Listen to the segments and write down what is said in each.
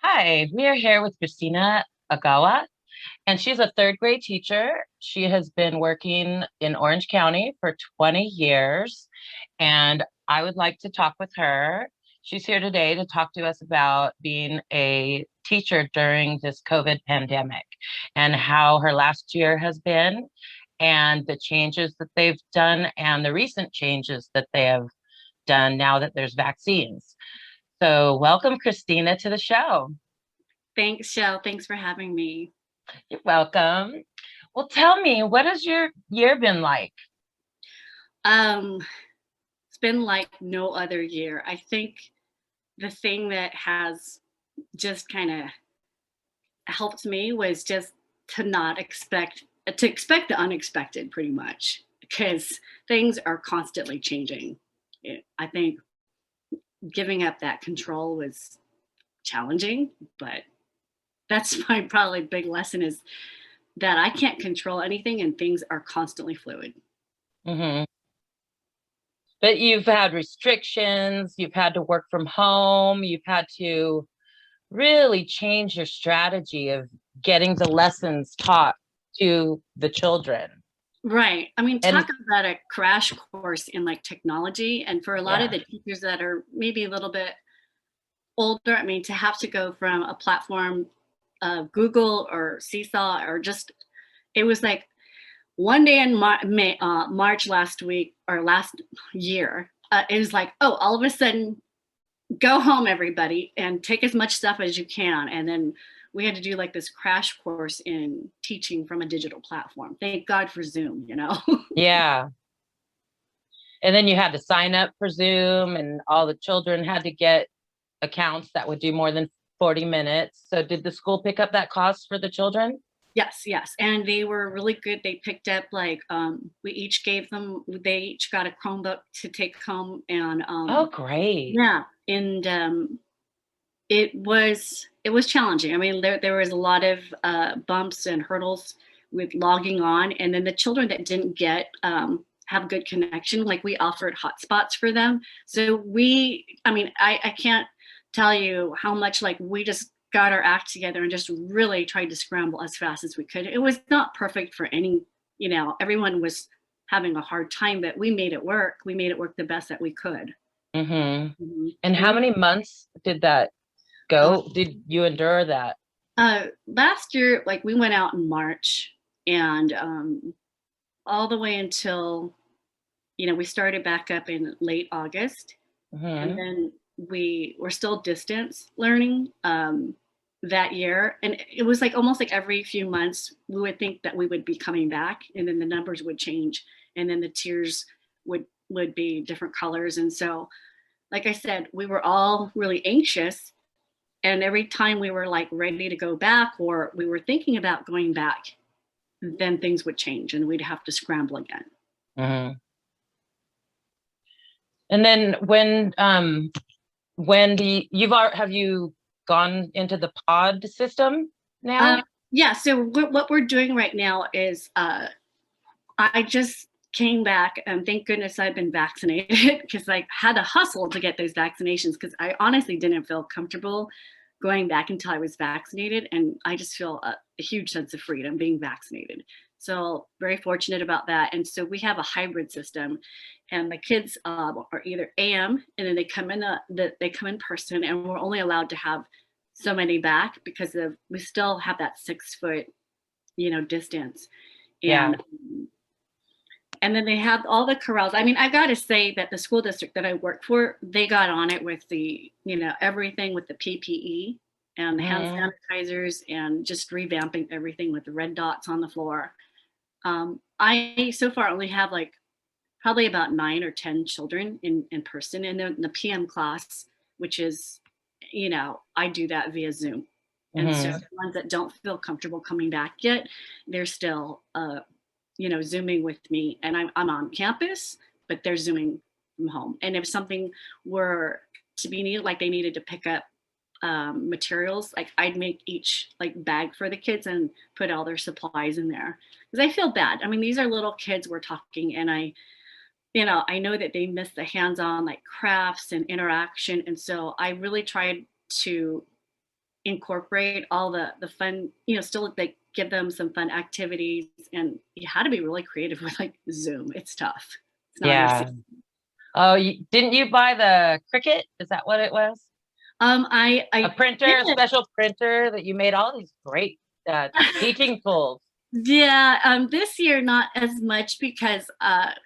Hi, we are here with Christina Ogawa, and she's a third grade teacher. She has been working in Orange County for 20 years, and I would like to talk with her. She's here today to talk to us about being a teacher during this COVID pandemic and how her last year has been, and the changes that they've done, and the recent changes that they have done now that there's vaccines. So, welcome, Christina, to the show. Thanks, Shell. Thanks for having me. You're welcome. Well, tell me, what has your year been like? Um, it's been like no other year. I think the thing that has just kind of helped me was just to not expect to expect the unexpected pretty much because things are constantly changing. I think giving up that control was challenging, but that's my probably big lesson is that I can't control anything and things are constantly fluid. Hmm. But you've had restrictions, you've had to work from home, you've had to really change your strategy of getting the lessons taught to the children. Right. I mean, And talk about a crash course in like technology. And for a lot of yeah, the teachers that are maybe a little bit older, I mean, to have to go from a platform of Google or Seesaw or just, it was like one day in March last week or last year, it was like, oh, all of a sudden go home everybody and take as much stuff as you can, and then we had to do like this crash course in teaching from a digital platform. Thank God for Zoom. yeah. And then you had to sign up for Zoom, and all the children had to get accounts that would do more than 40 minutes. So, did the school pick up that cost for the children? Yes, yes, and they were really good. They picked up like we each gave them. They each got a Chromebook to take home, and Oh, great. yeah, and it was challenging. I mean, there was a lot of bumps and hurdles with logging on, and then the children that didn't get have good connection, like we offered hotspots for them. So I mean, I can't tell you how much like we just got our act together and just really tried to scramble as fast as we could. It was not perfect for everyone was having a hard time, but we made it work. We made it work the best that we could. Hmm. Mhm. And how And many months did that uh, go? Did you endure that? last year, like we went out in March and all the way until, we started back up in late August. And Hmm. then we were still distance learning that year. And it was like almost like every few months, we would think that we would be coming back and then the numbers would change. And then the tiers would be different colors. And so, like I said, we were all really anxious. And every time we were like ready to go back or we were thinking about going back, then things would change and we'd have to scramble again. Hmm. And then when the have you gone into the pod system Uh, now? yeah, so what we're doing right now is I just came back and thank goodness I've been vaccinated because I had to hustle to get those vaccinations because I honestly didn't feel comfortable going back until I was vaccinated. And I just feel a huge sense of freedom being vaccinated. So very fortunate about that. And so we have a hybrid system and the kids are either AM and then they come they come in person and we're only allowed to have so many back because of we still have that 6 foot distance Yeah. and then they have all the corrals. I mean, I got to say that the school district that I work for, they got on it with everything with the PPE and the hand Hmm. sanitizers and just revamping everything with the red dots on the floor. I so far only have like probably about 9 or 10 children in person in the PM class, which is, I do that via Zoom. And so Hmm. the ones that don't feel comfortable coming back yet, they're still zooming with me and I'm on campus but they're zooming from home, and if something were to be needed, like they needed to pick up materials, like I'd make each like bag for the kids and put all their supplies in there because I feel bad. I mean, these are little kids we're talking, and I know that they miss the hands-on like crafts and interaction, and so I really tried to incorporate all the fun, still like give them some fun activities. And you had to be really creative with like Zoom. It's tough. It's not easy. Yeah. Oh, didn't you buy the Cricut? Is that what it was? I A printer, a did. special printer that you made all these great teaching tools. Yeah, this year not as much because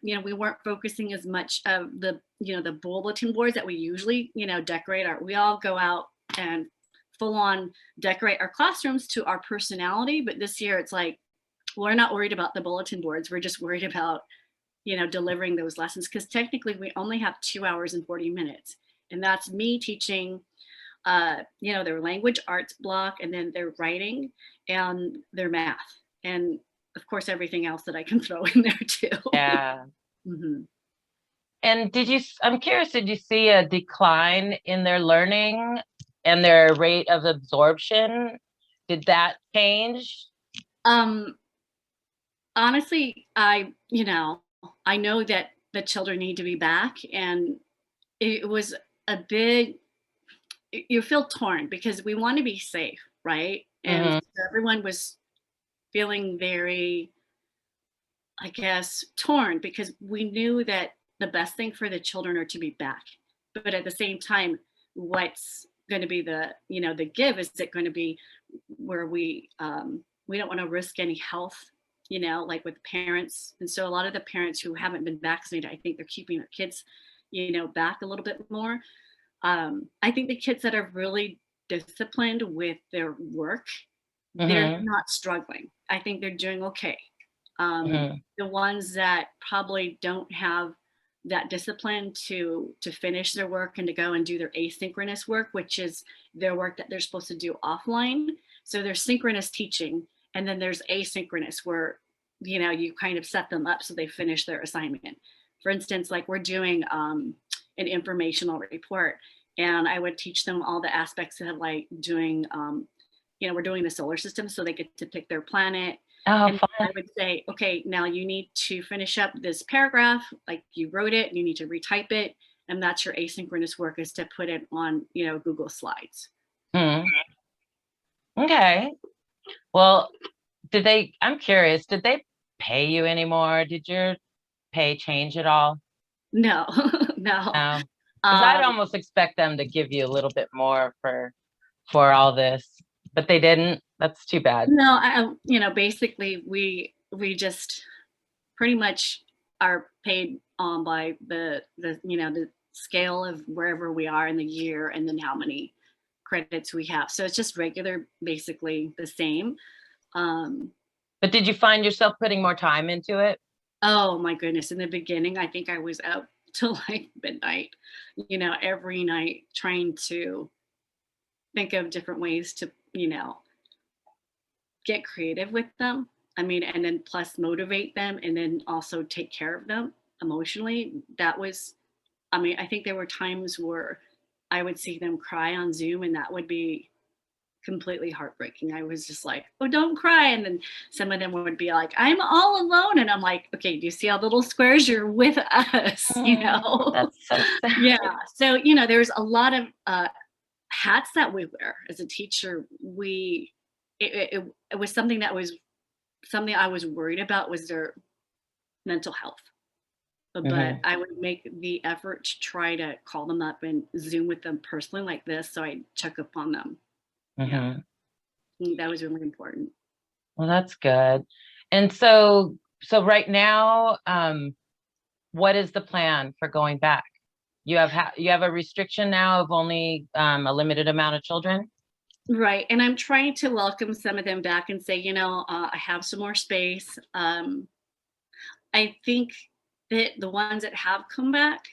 we weren't focusing as much of the bulletin boards that we usually, decorate we all go out and full on decorate our classrooms to our personality, but this year it's like we're not worried about the bulletin boards. We're just worried about, delivering those lessons because technically we only have 2 hours and 40 minutes. And that's me teaching their language arts block and then their writing and their math. And of course, everything else that I can throw in there too. Yeah. Mm-hmm. And I'm curious, did you see a decline in their learning and their rate of absorption? Did that change? Honestly, I know that the children need to be back, and it was a big, you feel torn because we want to be safe, right? And Mm-hmm. so everyone was feeling very, I guess, torn because we knew that the best thing for the children are to be back. But at the same time, what's going to be the give? Is it going to be where we don't want to risk any health, like with parents? And so a lot of the parents who haven't been vaccinated, I think they're keeping their kids, back a little bit more. I think the kids that are really disciplined with their work, they're Mm-hmm. not struggling. I think they're doing okay. Mm-hmm. The ones that probably don't have that discipline to finish their work and to go and do their asynchronous work, which is their work that they're supposed to do offline. So there's synchronous teaching, and then there's asynchronous where you kind of set them up so they finish their assignment. For instance, like we're doing an informational report, and I would teach them all the aspects of like doing we're doing the solar system, so they get to pick their planet. Oh, And I fun. would say, okay, now you need to finish up this paragraph, like you wrote it, and you need to retype it. And that's your asynchronous work, is to put it on, Google Slides. Hmm. Okay. Well, I'm curious, did they pay you anymore? Did your pay change at all? No, no. No. Because I'd Um, almost expect them to give you a little bit more for all this, but they didn't. That's too bad. no, basically we just pretty much are paid by the scale of wherever we are in the year and then how many credits we have. So it's just regular, basically the same. Um, But did you find yourself putting more time into it? oh my goodness. In the beginning, I think I was up till like midnight, every night trying to think of different ways to, get creative with them. I mean, and then plus motivate them and then also take care of them emotionally. That was, I mean, I think there were times where I would see them cry on Zoom, and that would be completely heartbreaking. I was just like, oh, don't cry. And then some of them would be like, I'm all alone. And I'm like, okay, do you see all the little squares? You're with us, That's so sad. Yeah. So, there's a lot of hats that we wear as a teacher. It was something I was worried about, was their mental health. But Hmm. I would make the effort to try to call them up and Zoom with them personally like this, so I check up on them. Yeah, Hmm. that was really important. Well, that's good. And so right now, what is the plan for going back? You have a restriction now of only a limited amount of children? Right, and I'm trying to welcome some of them back and say, I have some more space. I think that the ones that have come back,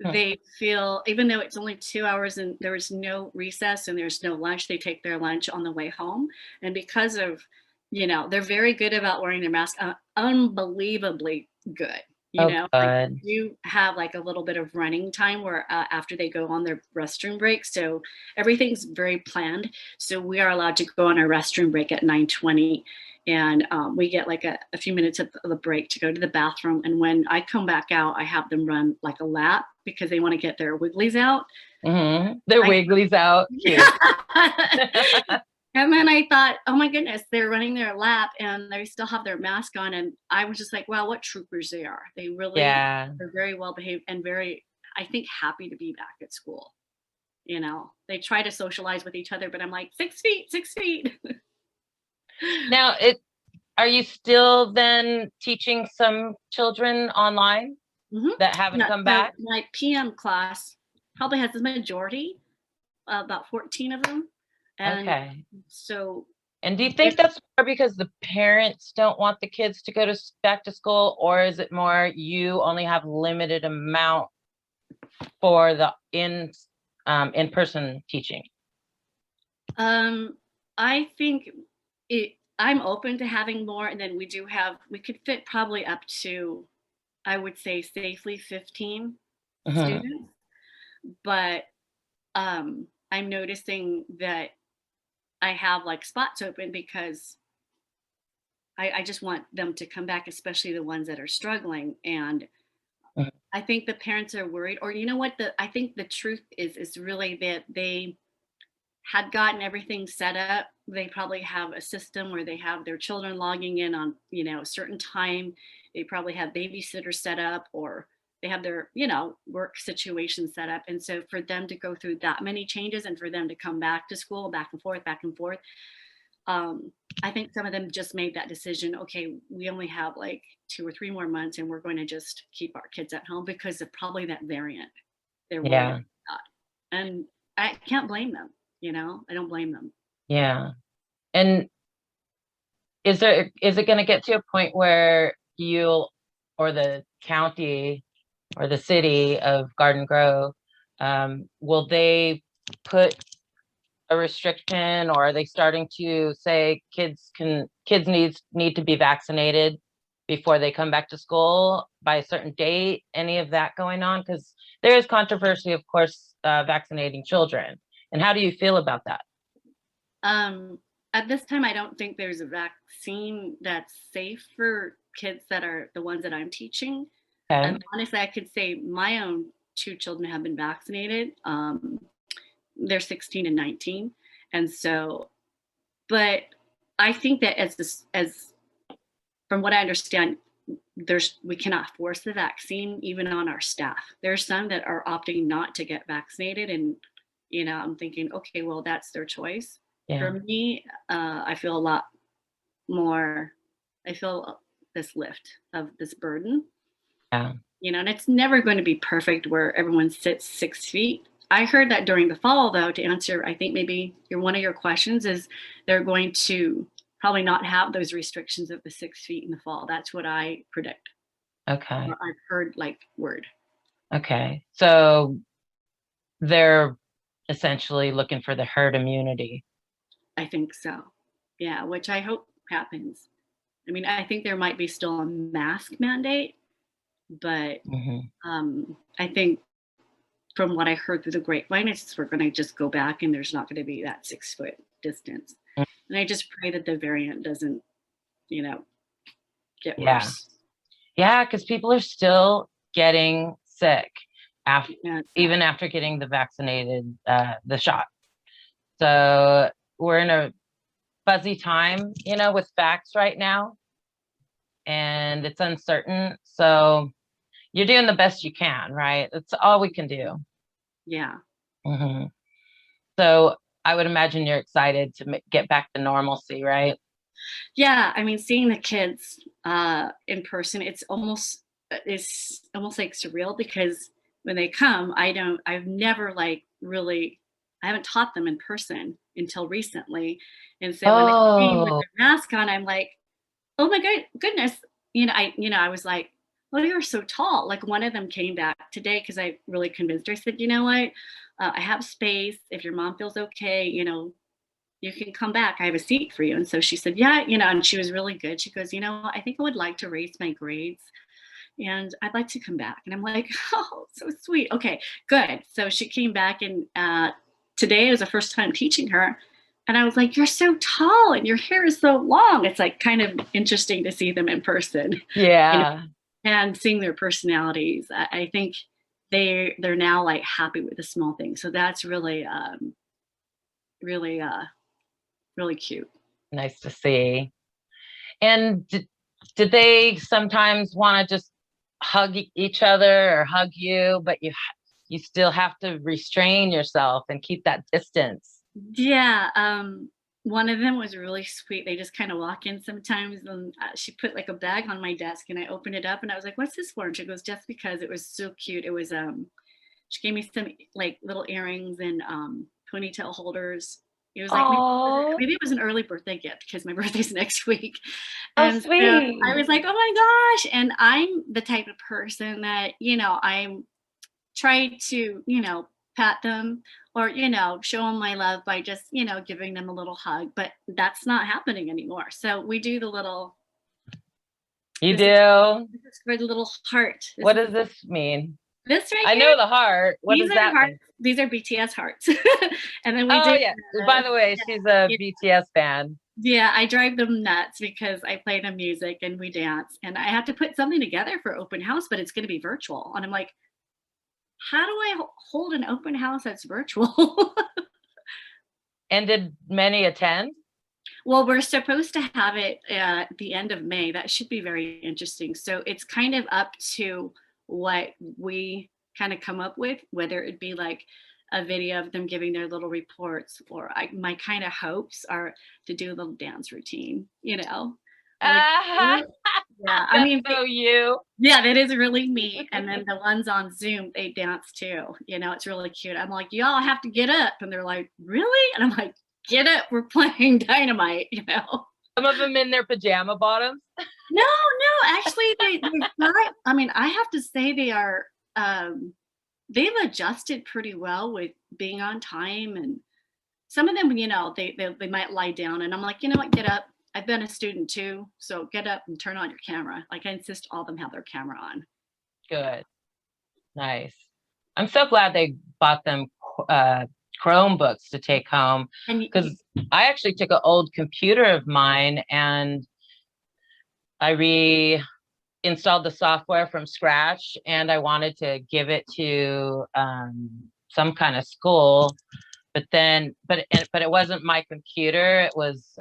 Hmm. they feel, even though it's only 2 hours and there is no recess and there's no lunch, they take their lunch on the way home. And because of, they're very good about wearing their mask, unbelievably good. Oh, Like good. you have like a little bit of running time where after they go on their restroom break. So everything's very planned. So we are allowed to go on our restroom break at 9:20, and we get like a few minutes of the break to go to the bathroom. And when I come back out, I have them run like a lap because they want to get their wigglies out. Their wigglies out. Cute. And then I thought, oh my goodness, they're running their lap and they still have their mask on. And I was just like, wow, what troopers they are. They really are very well behaved and very, I think, happy to be back at school. You know, they try to socialize with each other, but I'm like, 6 feet, 6 feet. Now, are you still then teaching some children online that haven't come back? My PM class probably has the majority, about 14 of them. And okay. So, and do you think that's more because the parents don't want the kids to go back to school, or is it more you only have limited amount for the in-person teaching? I think I'm open to having more, and then we could fit probably up to, I would say, safely 15 students. But I'm noticing that I have like spots open because I just want them to come back, especially the ones that are struggling. And I think the parents are worried, or you know what, I think the truth is really that they had gotten everything set up. They probably have a system where they have their children logging in on, you know, a certain time. They probably have babysitters set up, or they have their, you know, work situation set up. And so for them to go through that many changes and for them to come back to school, back and forth, I think some of them just made that decision. Okay, we only have like 2 or 3 more months and we're going to just keep our kids at home because of probably that variant they're worried about. And I can't blame them. You know, I don't blame them. Yeah. And is it going to get to a point where you or the county or the city of Garden Grove, will they put a restriction, or are they starting to say kids need to be vaccinated before they come back to school by a certain date? Any of that going on? Because there is controversy, of course, vaccinating children. And how do you feel about that? At this time, I don't think there's a vaccine that's safe for kids that are the ones that I'm teaching. Okay. And honestly, I could say my own 2 children have been vaccinated. They're 16 and 19. And so, but I think that as from what I understand, we cannot force the vaccine even on our staff. There's some that are opting not to get vaccinated, and you know, I'm thinking, okay, well, that's their choice. Yeah. For me, I feel a lot more. I feel this lift of this burden. Yeah. You know, and it's never going to be perfect where everyone sits 6 feet. I heard that during the fall, though, to answer, I think maybe one of your questions is they're going to probably not have those restrictions of the 6 feet in the fall. That's what I predict. Okay. Or I've heard like word. Okay. So they're essentially looking for the herd immunity. I think so. Yeah, which I hope happens. I mean, I think there might be still a mask mandate, but I think from what I heard through the grapevine, we're going to just go back and there's not going to be that 6 foot distance. And I just pray that the variant doesn't, you know, get worse. Yeah, because people are still getting sick even after getting the shot. So we're in a fuzzy time, you know, with facts right now, and it's uncertain. So you're doing the best you can, right? That's all we can do. Yeah. So I would imagine you're excited to get back to normalcy, right? Yeah, I mean, seeing the kids in person, it's almost like surreal, because when they come, I've never like really, I haven't taught them in person until recently. And so when they came with their mask on, I'm like, oh my goodness. I was like, oh, you're so tall. Like one of them came back today because I really convinced her. I said, you know what? I have space. If your mom feels okay, you know, you can come back. I have a seat for you. And so she said, yeah, you know, and she was really good. She goes, you know, I think I would like to raise my grades and I'd like to come back. And I'm like, oh, so sweet. Okay, good. So she came back, and today was the first time teaching her. And I was like, you're so tall and your hair is so long. It's like kind of interesting to see them in person. Yeah. And seeing their personalities. I think they're now like happy with the small things. So that's really really really cute. Nice to see. And did they sometimes want to just hug each other or hug you, but you still have to restrain yourself and keep that distance? Yeah, one of them was really sweet. They just kind of walk in sometimes, and she put like a bag on my desk, and I opened it up, and I was like, "What's this for?" And she goes, "Just because it was so cute." It was she gave me some like little earrings and ponytail holders. It was like Oh, maybe it was an early birthday gift because my birthday's next week, so and so I sweet. was like, "Oh my gosh!" And I'm the type of person that I'm try to, pat them or, show them my love by just, giving them a little hug, but that's not happening anymore. So we do the little, You this is, do? this is for the little heart. What does this mean? This right I here. know the heart. What These does are that hearts. mean? These are BTS hearts. And then we Oh do, yeah. By the way, she's a yeah, BTS fan. yeah, I drive them nuts because I play the music and we dance and I have to put something together for open house, but it's going to be virtual. And I'm like, how do I hold an open house that's virtual? And did many attend? Well, we're supposed to have it at the end of May. That should be very interesting. So it's kind of up to what we kind of come up with, whether it be like a video of them giving their little reports, or my kind of hopes are to do a little dance routine, Like, Ah, yeah, I that's mean, so you. yeah, that is really me. And then the ones on Zoom, they dance too. It's really cute. I'm like, y'all have to get up. And they're like, really? And I'm like, get up. We're playing dynamite. Some of them in their pajama bottoms. No, no, actually they've got, I mean, I have to say they are they've adjusted pretty well with being on time, and some of them, they might lie down and I'm like, you know what, get up. I've been a student too, so get up and turn on your camera. Like I insist all of them have their camera on. Good. Nice. I'm so glad they bought them uh, Chromebooks to take home, And because I actually took an old computer of mine and I reinstalled the software from scratch, and I wanted to give it to some kind of school. But it wasn't my computer. It was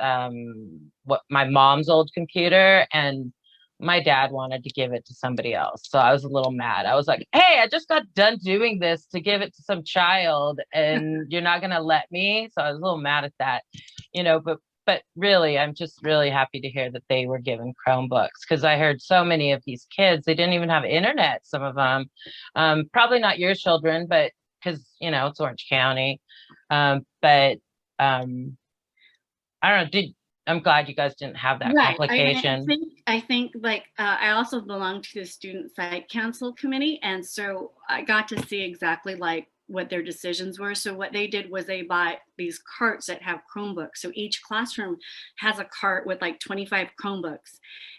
what my mom's old computer, and my dad wanted to give it to somebody else. So I was a little mad. I was like, "Hey, I just got done doing this to give it to some child, and you're not gonna let me." So I was a little mad at that, but really, I'm just really happy to hear that they were given Chromebooks, because I heard so many of these kids, they didn't even have internet. Some of them, probably not your children, but because it's Orange County. But I don't know. I'm glad you guys didn't have that right. complication. I think like I also belong to the student site council committee, and so I got to see exactly like what their decisions were. So what they did was they bought these carts that have Chromebooks. So each classroom has a cart with like 25 Chromebooks.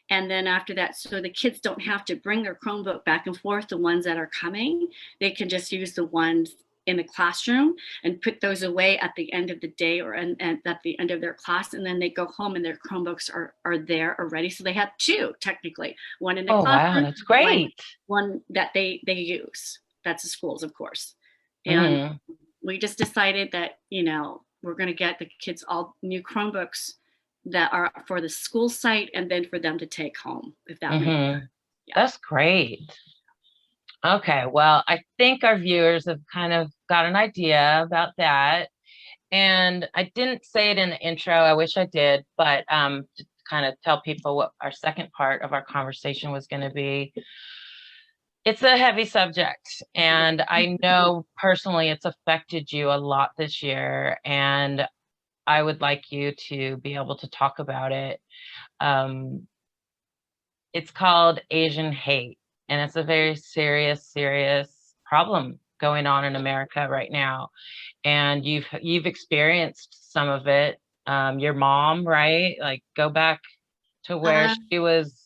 And then after that, so the kids don't have to bring their Chromebook back and forth, the ones that are coming. They can just use the ones in the classroom and put those away at the end of the day or and at the end of their class, and then they go home and their Chromebooks are there already. So they have two technically, one in the Oh wow, classroom, that's great. one that they use. That's the schools, of course. And Hmm. we just decided that we're going to get the kids all new Chromebooks that are for the school site, and then for them to take home, if that makes Hmm. sense. Yeah. That's great. Okay, well, I think our viewers have kind of got an idea about that. And I didn't say it in the intro. I wish I did, but to kind of tell people what our second part of our conversation was going to be. It's a heavy subject, and I know personally it's affected you a lot this year, and I would like you to be able to talk about it. Um, it's called Asian hate, and it's a very serious, serious problem going on in America right now. And you've experienced some of it. Your mom, right? Like go back to where Um, she was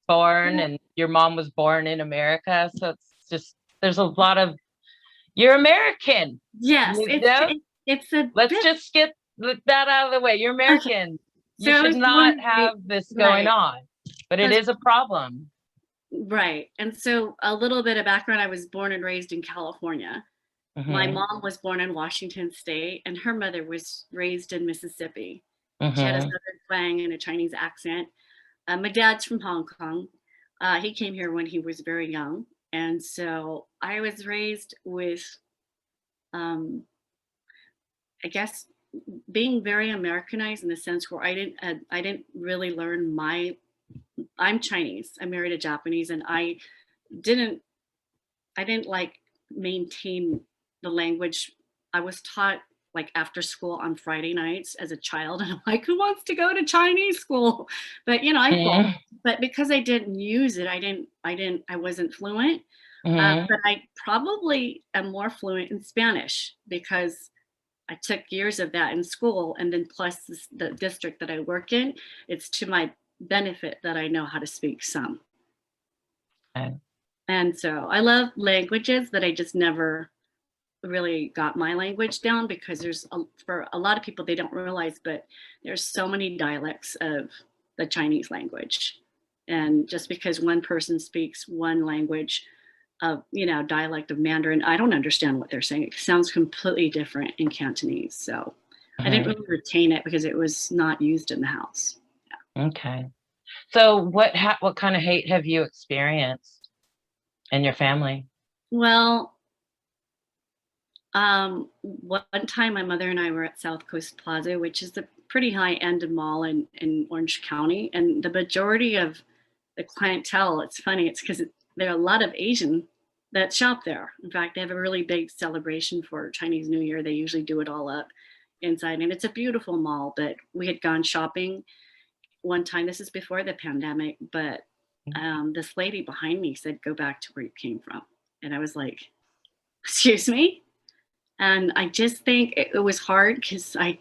born, yeah, and your mom was born in America. So it's just there's a lot of you're American. yes, You it's know, it's a let's bit just get that out of the way. You're okay. American. So You I should was not born have this going right. on, but I it was is a problem. right. And so a little bit of background, I was born and raised in California. My Mm-hmm. mom was born in Washington State, and her mother was raised in Mississippi. She had a Mm-hmm. Southern twang and a Chinese accent. My dad's from Hong Kong. He came here when he was very young. And so I was raised with, um, I guess, being very Americanized in the sense where I didn't really learn my. I'm Chinese. I married a Japanese, and didn't I didn't like maintain the language. I was taught like after school on Friday nights as a child, and I'm like, who wants to go to Chinese school? But but because I didn't use it, I wasn't fluent. Mm-hmm. But I probably am more fluent in Spanish because I took years of that in school, and then plus the district that I work in, it's to my benefit that I know how to speak some. Okay. And so I love languages, that I just never really got my language down because for a lot of people, they don't realize, but there's so many dialects of the Chinese language. And just because one person speaks one language of, dialect of Mandarin, I don't understand what they're saying. It sounds completely different in Cantonese. So I didn't Mhm. really retain it because it was not used in the house. Okay. So what kind of hate have you experienced in your family? Well, one time my mother and I were at South Coast Plaza, which is a pretty high end mall in Orange County. And the majority of the clientele, it's funny, it's because there are a lot of Asian that shop there. In fact, they have a really big celebration for Chinese New Year. They usually do it all up inside. And it's a beautiful mall, but we had gone shopping one time. This is before the pandemic, but this lady behind me said, go back to where you came from. And I was like, excuse me? And I just think it was hard because I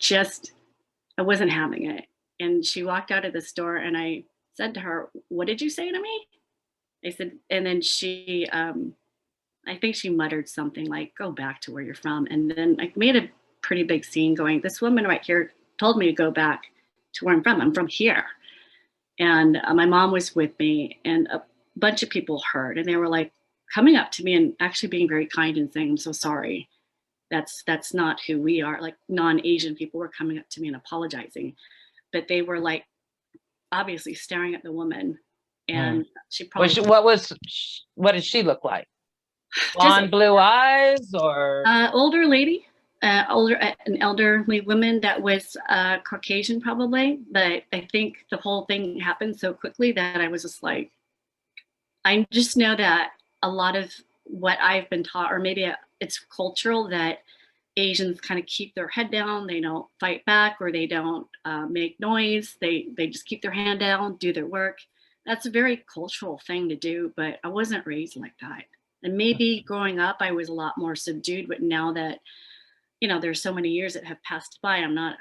wasn't having it. And she walked out of the store, and I said to her, what did you say to me? I said, and then I think she muttered something like, go back to where you're from. And then I made a pretty big scene going, this woman right here told me to go back to where I'm from. I'm from here. And my mom was with me, and a bunch of people heard, and they were like coming up to me and actually being very kind and saying, I'm so sorry. That's not who we are. Like non-Asian people were coming up to me and apologizing, but they were like obviously staring at the woman, Mhm. and she probably What did she look like? just Blonde, blue eyes, or older lady, an elderly woman that was Caucasian probably. But I think the whole thing happened so quickly that I was just like, I just know that a lot of what I've been taught, or maybe it's cultural, that Asians kind of keep their head down. They don't fight back, or they don't make noise. They just keep their hand down, do their work. That's a very cultural thing to do, but I wasn't raised like that. And maybe growing up, I was a lot more subdued. But now that there's so many years that have passed by, not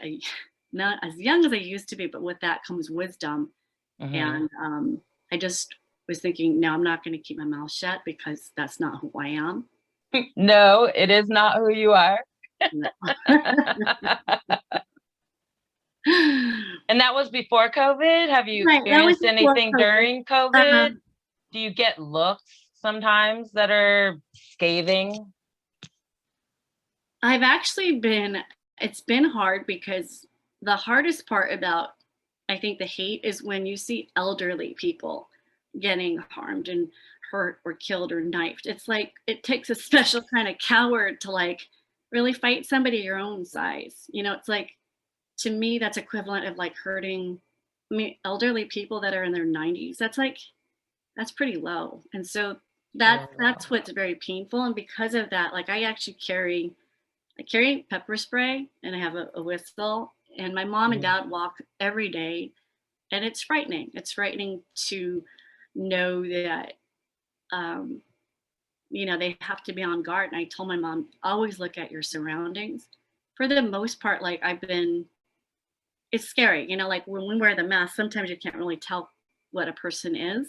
as young as I used to be. But with that comes wisdom, Mhm. and I just was thinking, no, I'm not going to keep my mouth shut because that's not who I am. No, it is not who you are. No. And that was before COVID? Have you Right, that was experienced before anything COVID. during COVID? Um, Do you get looks sometimes that are scathing? I've actually it's been hard because the hardest part about, I think, the hate is when you see elderly people getting harmed and hurt or killed or knifed. It's like it takes a special kind of coward to like really fight somebody your own size. It's like, to me, that's equivalent of like hurting, I mean, elderly people that are in their 90s. That's pretty low. And so that's what's very painful. And because of that, like I carry pepper spray, and I have a whistle, and my mom and Mhm. dad walk every day, and it's frightening. It's frightening to know that um, they have to be on guard. And I told my mom, always look at your surroundings. For the most part, like it's scary, like when we wear the mask, sometimes you can't really tell what a person is.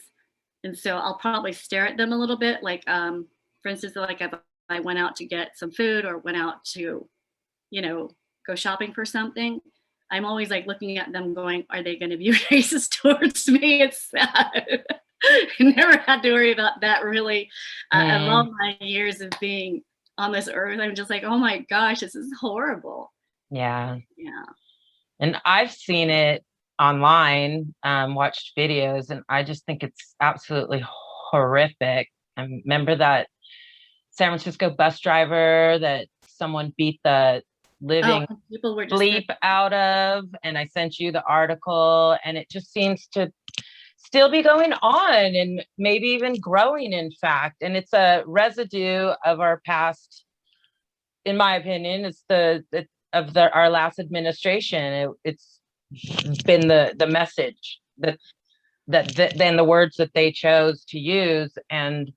And so I'll probably stare at them a little bit. Like, for instance, like if I went out to get some food or went out to, you know, go shopping for something, I'm always like looking at them going, are they going to be racist towards me? It's sad. Never had to worry about that really. Of all Mm, my years of being on this earth, I'm just like, oh my gosh, this is horrible. yeah. Yeah. And I've seen it online, watched videos, and I just think it's absolutely horrific. I remember that San Francisco bus driver that someone beat the Oh, living and people were just saying, bleep out of, and I sent you the article, and it just seems to still be going on and maybe even growing, in fact. And it's a residue of our past, in my opinion. It's of our last administration. It's been the message that then the words that they chose to use. And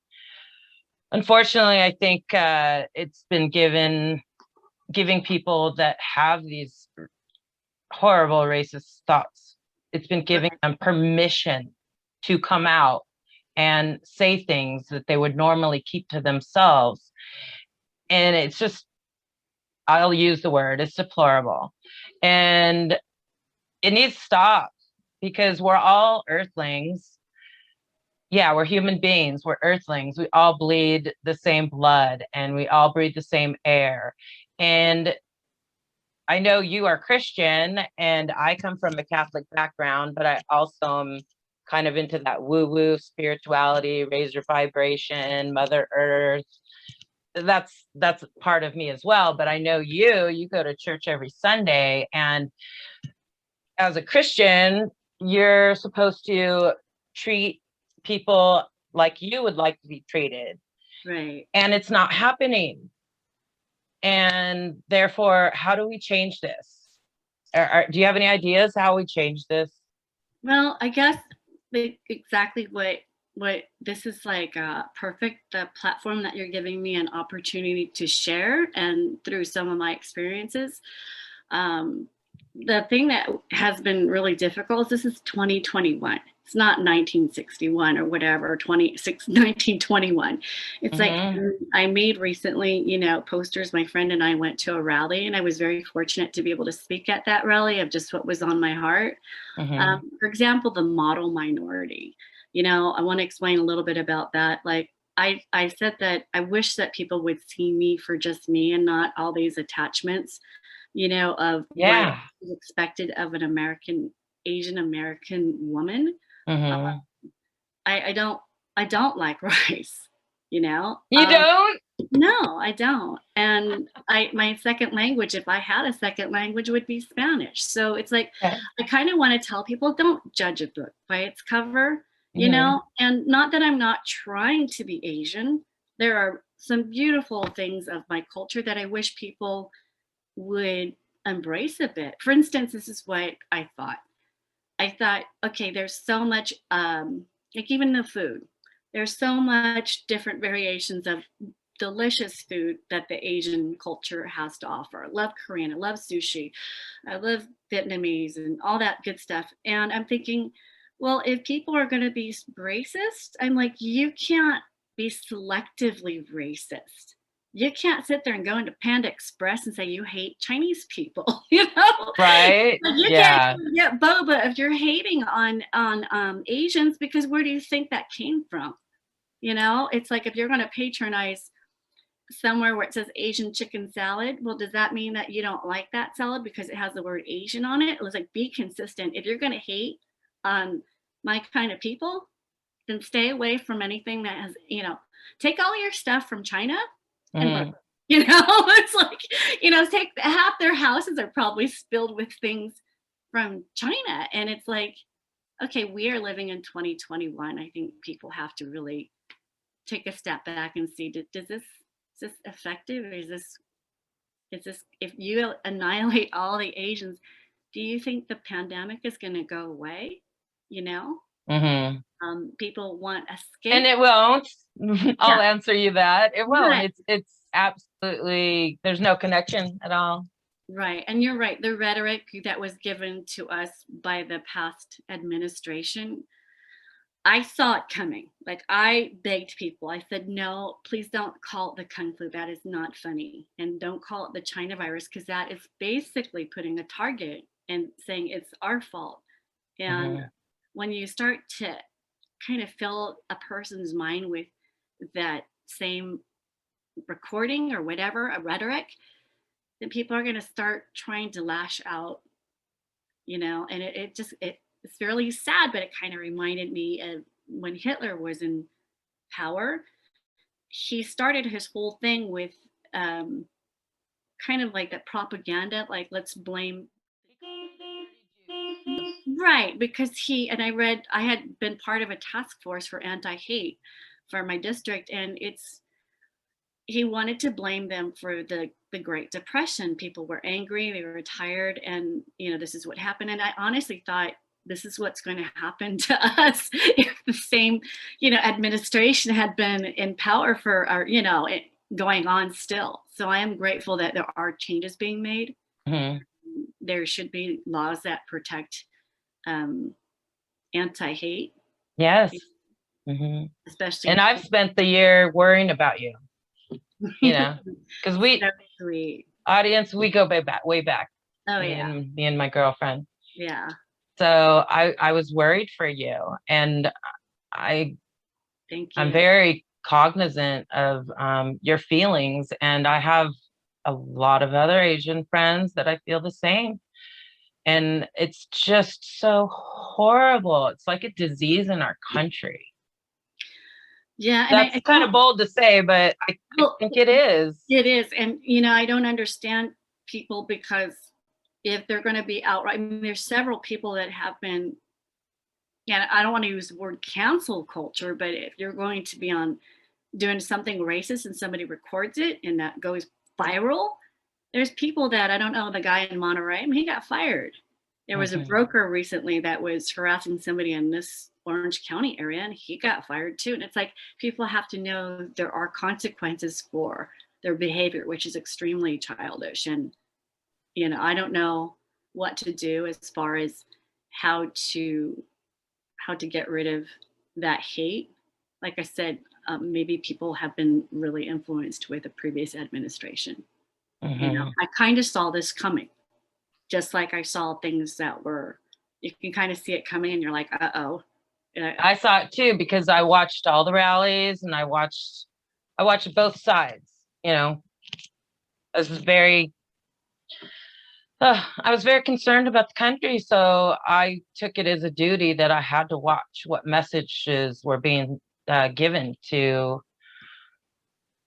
unfortunately, I think it's been giving people that have these horrible racist thoughts, it's been giving right, them permission to come out and say things that they would normally keep to themselves. And it's just, I'll use the word, it's deplorable. And it needs to stop because we're all earthlings. Yeah, we're human beings, we're earthlings. We all bleed the same blood and we all breathe the same air. And I know you are Christian and I come from a Catholic background, but I also am kind of into that woo-woo spirituality, raise your vibration, Mother Earth. That's part of me as well. But I know you go to church every Sunday, and as a Christian, you're supposed to treat people like you would like to be treated. right. And it's not happening. And therefore, how do we change this? Do you have any ideas how we change this? Well, I guess exactly what this is like perfect the platform that you're giving me an opportunity to share and through some of my experiences. Um, the thing that has been really difficult is this is 2021. It's not 1961 or whatever, 1921. It's like Mm-hmm. I made recently, posters. My friend and I went to a rally, and I was very fortunate to be able to speak at that rally of just what was on my heart. Mm-hmm. For example, the model minority. I want to explain a little bit about that. Like, I said that I wish that people would see me for just me and not all these attachments, of what Yeah. is expected of an Asian American woman. Uh, Mm-hmm. I don't like rice, you know. You don't? No, I don't. And my second language, if I had a second language, would be Spanish. So it's like Okay. I kind of want to tell people don't judge a book by its cover, Mm-hmm. and not that I'm not trying to be Asian. There are some beautiful things of my culture that I wish people would embrace a bit. For instance, this is what I thought. I thought, okay, there's so much, like even the food, there's so much different variations of delicious food that the Asian culture has to offer. I love Korean, I love sushi, I love Vietnamese and all that good stuff. And I'm thinking, well, if people are going to be racist, I'm like, you can't be selectively racist. You can't sit there and go into Panda Express and say you hate Chinese people, Right? Like, you can't Yeah. get boba if you're hating on Asians, because where do you think that came from? It's like if you're going to patronize somewhere where it says Asian chicken salad, well, does that mean that you don't like that salad because it has the word Asian on it? It was like, be consistent. If you're going to hate on my kind of people, then stay away from anything that has, take all your stuff from China and burn Mm-hmm. it. It's like, take half their houses are probably spilled with things from China. And it's like, okay, we are living in 2021. I think people have to really take a step back and see, is this effective? Or is this if you annihilate all the Asians, do you think the pandemic is going to go away? You know, Mm-hmm. People want And escape. it won't. Yeah, I'll answer you that. It won't. right. It's absolutely, there's no connection at all. Right. And you're right. The rhetoric that was given to us by the past administration, I saw it coming. Like, I begged people. I said, no, please don't call it the Kung Flu. That is not funny. And don't call it the China virus, because that is basically putting a target and saying it's our fault. And Mm-hmm. when you start to kind of fill a person's mind with that same recording or whatever, a rhetoric, then people are going to start trying to lash out, and it's really sad, but it kind of reminded me of when Hitler was in power. He started his whole thing with um, kind of like that propaganda, like let's blame. Right, because I had been part of a task force for anti-hate for my district, and he wanted to blame them for the Great Depression. People were angry, they were tired, and this is what happened. And I honestly thought this is what's going to happen to us if the same, administration had been in power for going on still. So I am grateful that there are changes being made. Mhm. There should be laws that protect um, anti-hate, Yes. Hmm. especially And I've spent the year worrying about you, because we so sweet. audience, we go way back, Oh me yeah, and me and my girlfriend. yeah. So I was worried for you, and I Thank I'm you. very cognizant of your feelings, and I have a lot of other Asian friends that I feel the same. And it's just so horrible. It's like a disease in our country. Yeah, and That's I kind of don't. bold to say, but I Well, think it is. it is, and I don't understand people because if they're going to be outright, I mean, there's several people that have been. Yeah, I don't want to use the word cancel culture, but if you're going to be on doing something racist and somebody records it and that goes viral, there's people that I don't know. The guy in Monterey, I mean, he got fired. There was a Mhm. broker recently that was harassing somebody in this Orange County area, and he got fired too. And it's like people have to know there are consequences for their behavior, which is extremely childish. And I don't know what to do as far as how to how to get rid of that hate. Like I said, maybe people have been really influenced with the previous administration. Mhm. I kind of saw this coming, just like I saw things that were, you can kind of see it coming and you're like, uh-oh. I saw it too because I watched all the rallies and I watched both sides, you know. I was very I was very concerned about the country, so I took it as a duty that I had to watch what messages were being given to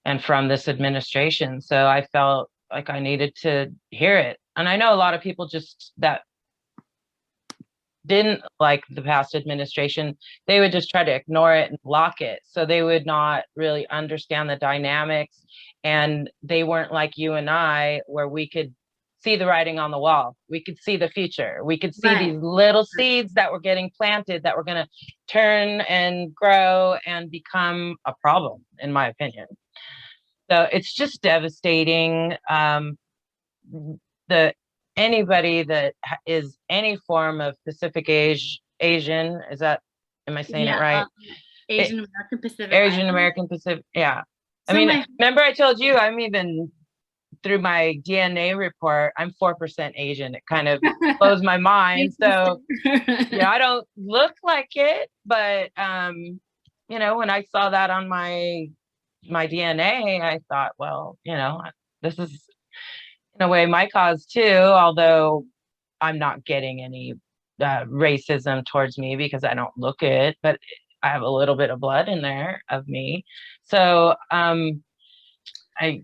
and from this administration. So I felt like I needed to hear it. And I know a lot of people just that didn't like the past administration, they would just try to ignore it and block it. So they would not really understand the dynamics. And they weren't like you and I, where we could see the writing on the wall. We could see the future. We could see Right. these little seeds that were getting planted that were going to turn and grow and become a problem, in my opinion. So it's just devastating. The Anybody that is any form of Asian, is that, am I saying it Yeah. right? It, Asian American Pacific Asian Islander. American Pacific, yeah. I So mean, my, remember I told you I'm even through my DNA report, I'm 4% Asian. It kind of blows my mind. So, I don't look like it, but when I saw that on my DNA, I thought, well, this is in a way my cause too, although I'm not getting any racism towards me because I don't look it, but I have a little bit of blood in there of me. So I, I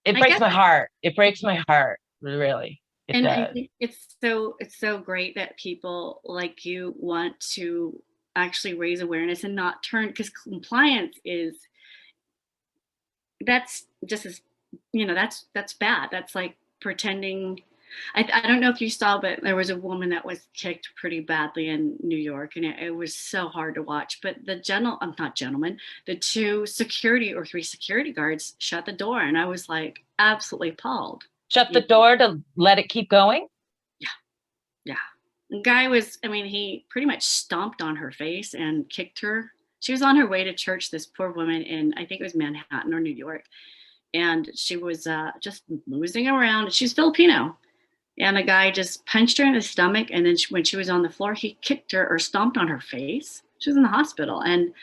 it I breaks guess, my heart. It breaks my heart, really. It and I does. think it's so great that people like you want to actually raise awareness and not turn, because compliance is, that's just as, that's bad. That's like pretending. I don't know if you saw, but there was a woman that was kicked pretty badly in New York, and it was so hard to watch. But I'm not gentlemen, the two security or three security guards shut the door, and I was like absolutely appalled. Shut the You door to let it keep going. Yeah, yeah. The guy was, I mean, he pretty much stomped on her face and kicked her. She was on her way to church, this poor woman in, I think it was Manhattan or New York, and she was just moving around. She's Filipino, and the guy just punched her in the stomach. And then when she was on the floor, he kicked her or stomped on her face. She was in the hospital, and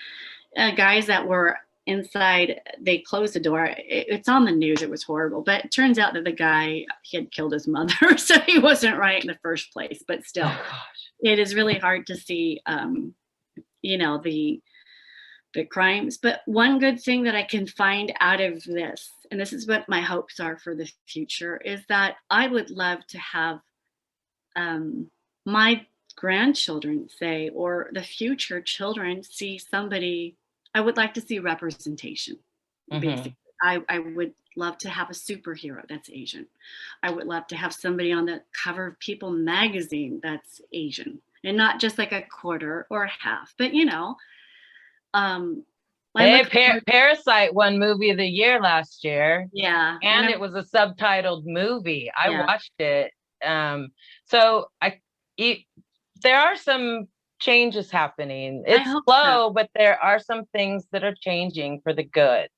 guys that were inside, they closed the door. It's on the news. It was horrible, but it turns out that the guy, he had killed his mother, so he wasn't right in the first place. But still, Oh gosh. it is really hard to see, the crimes. But one good thing that I can find out of this, and this is what my hopes are for the future, is that I would love to have my grandchildren say, or the future children see somebody. I would like to see representation, Hmm. basically. I would love to have a superhero that's Asian. I would love to have somebody on the cover of People magazine that's Asian, and not just like a quarter or a half, but um, I Hey, look forward. Parasite won movie of the year last year, Yeah, and and it was a subtitled movie. I yeah, watched it. Um, so e- there are some changes happening. I It's hope so. slow, but there are some things that are changing for the good.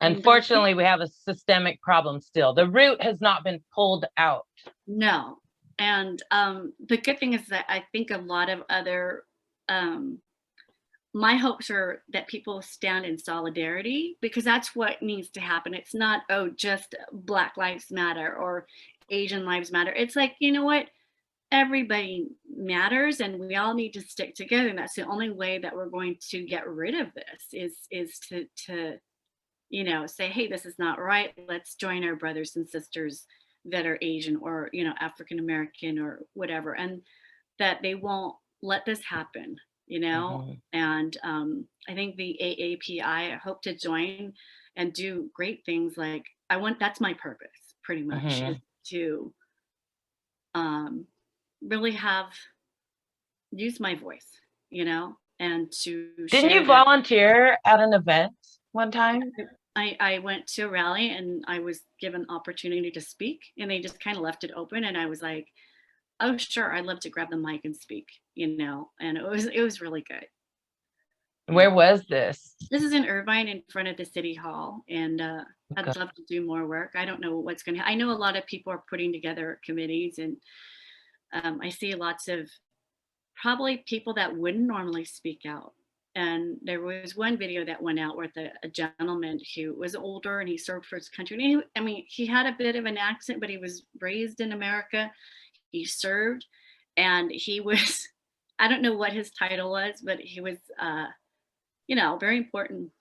And the Unfortunately, we have a systemic problem still. The root has not been pulled out. No. And the good thing is that I think a lot of other, um, my hopes are that people stand in solidarity, because that's what needs to happen. It's not, oh, just Black Lives Matter or Asian Lives Matter. It's like, you know what? Everybody matters, and we all need to stick together. And that's the only way that we're going to get rid of this, is to say, hey, this is not right. Let's join our brothers and sisters that are Asian, or, African American, or whatever, and that they won't let this happen, Mhm. And I think the AAPI, I hope to join and do great things. Like, that's my purpose, pretty much, is Mhm. to um, really use my voice, and to Didn't share you that. volunteer at an event one time? I went to a rally, and I was given opportunity to speak, and they just kind of left it open, and I was like, oh sure, I'd love to grab the mic and speak, and it was really good. Where Yeah. was this? This is in Irvine, in front of the city hall, and Okay. I'd love to do more work. I don't know what's going to. I know a lot of people are putting together committees, and I see lots of probably people that wouldn't normally speak out. And there was one video that went out with a gentleman who was older, and he served for his country. And I mean, he had a bit of an accent, but he was raised in America. He served, and he was, I don't know what his title was, but he was, very important